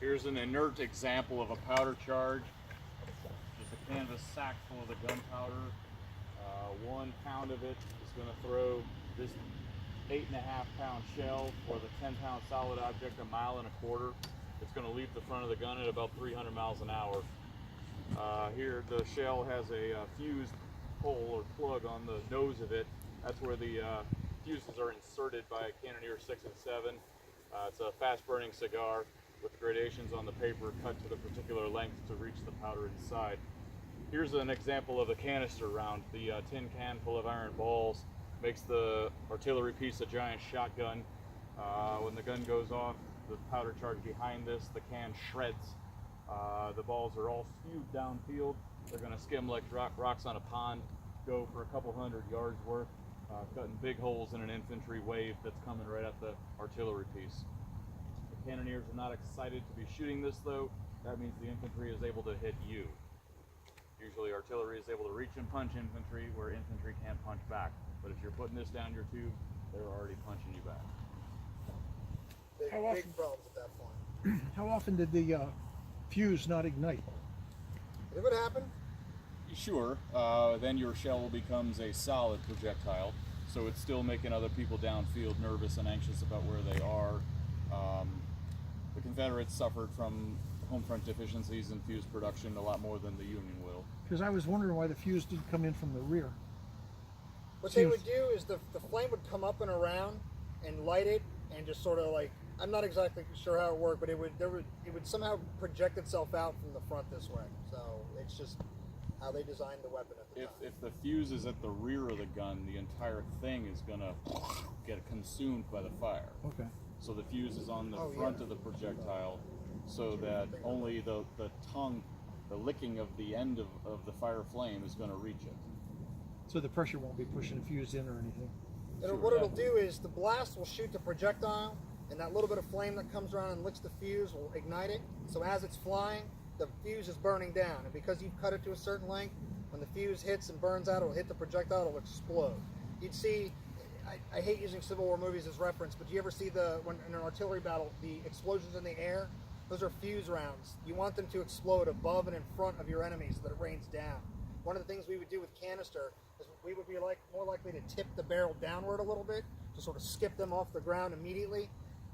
Here's an inert example of a powder charge. Just a canvas sack full of the gunpowder. 1 pound of it is going to throw this 8.5-pound shell or the 10-pound solid object 1.25 miles. It's going to leave the front of the gun at about 300 miles an hour. Here the shell has a fuse hole or plug on the nose of it. That's where the fuses are inserted by Cannoneer 6 and 7. It's a fast burning cigar with gradations on the paper cut to the particular length to reach the powder inside. Here's an example of a canister round. The tin can full of iron balls makes the artillery piece a giant shotgun. When the gun goes off, the powder charge behind this, the can shreds. The balls are all spewed downfield. They're going to skim like rocks on a pond, go for a couple hundred yards worth, cutting big holes in an infantry wave that's coming right at the artillery piece. The cannoneers are not excited to be shooting this though. That means the infantry is able to hit you. Usually artillery is able to reach and punch infantry where infantry can't punch back. But if you're putting this down your tube, they're already punching you back. Big problems at that point. How often did the fuse not ignite? If it happened, Sure, then your shell becomes a solid projectile, so it's still making other people downfield nervous and anxious about where they are. The Confederates suffered from home front deficiencies in fuse production a lot more than the Union will. Because I was wondering why the fuse didn't come in from the rear. what they would do is the flame would come up and around and light it and just sort of like, I'm not exactly sure how it worked, but it would somehow project itself out from the front this way. So it's just how they designed the weapon at the time. If the fuse is at the rear of the gun, the entire thing is going to get consumed by the fire. Okay. So the fuse is on the front of the projectile so that only the tongue, the licking of the end of the fire flame is going to reach it. So the pressure won't be pushing the fuse in or anything? What it'll do is the blast will shoot the projectile, and that little bit of flame that comes around and licks the fuse will ignite it. So as it's flying, the fuse is burning down, and because you've cut it to a certain length, when the fuse hits and burns out, it'll hit the projectile, it'll explode. You'd see, I hate using Civil War movies as reference, but do you ever see when in an artillery battle, the explosions in the air? Those are fuse rounds. You want them to explode above and in front of your enemy so that it rains down. One of the things we would do with canister is we would be more likely to tip the barrel downward a little bit to sort of skip them off the ground immediately.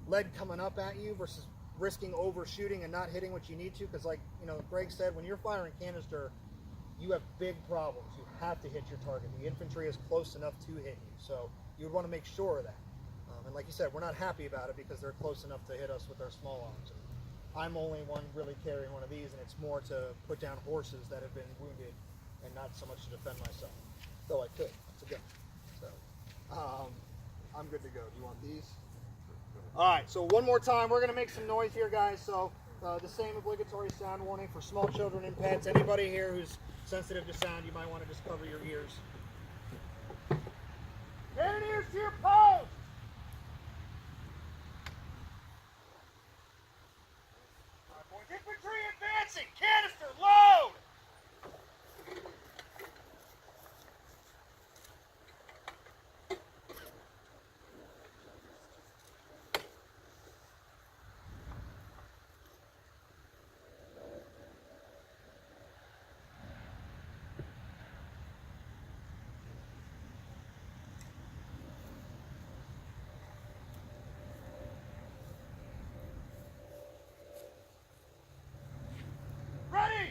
Lead coming up at you versus risking overshooting and not hitting what you need to, because like Greg said, when you're firing canister, you have big problems. You have to hit your target. The infantry is close enough to hit you, so you would want to make sure of that. And like you said, we're not happy about it because they're close enough to hit us with their small arms. And I'm only one really carrying one of these, and it's more to put down horses that have been wounded and not so much to defend myself. Though I could, it's a gun. So I'm good to go. Do you want these? All right, so one more time, we're going to make some noise here, guys. So the same obligatory sound warning for small children and pets. Anybody here who's sensitive to sound, you might want to just cover your ears. Cannoneers to your post! Infantry advancing! Canister load! Ready!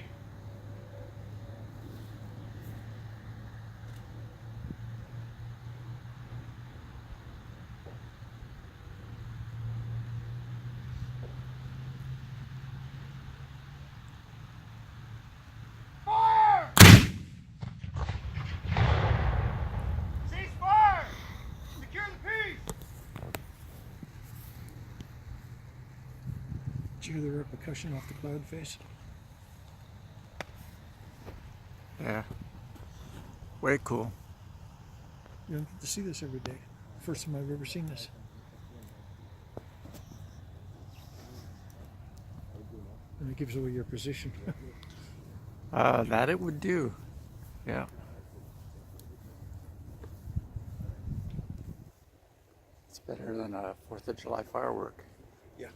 Fire! Cease fire! Secure the piece! Did you hear the repercussion off the cloud face? Yeah. Way cool. You don't get to see this every day. First time I've ever seen this. And it gives away your position. That it would do. Yeah. It's better than a 4th of July firework. Yeah.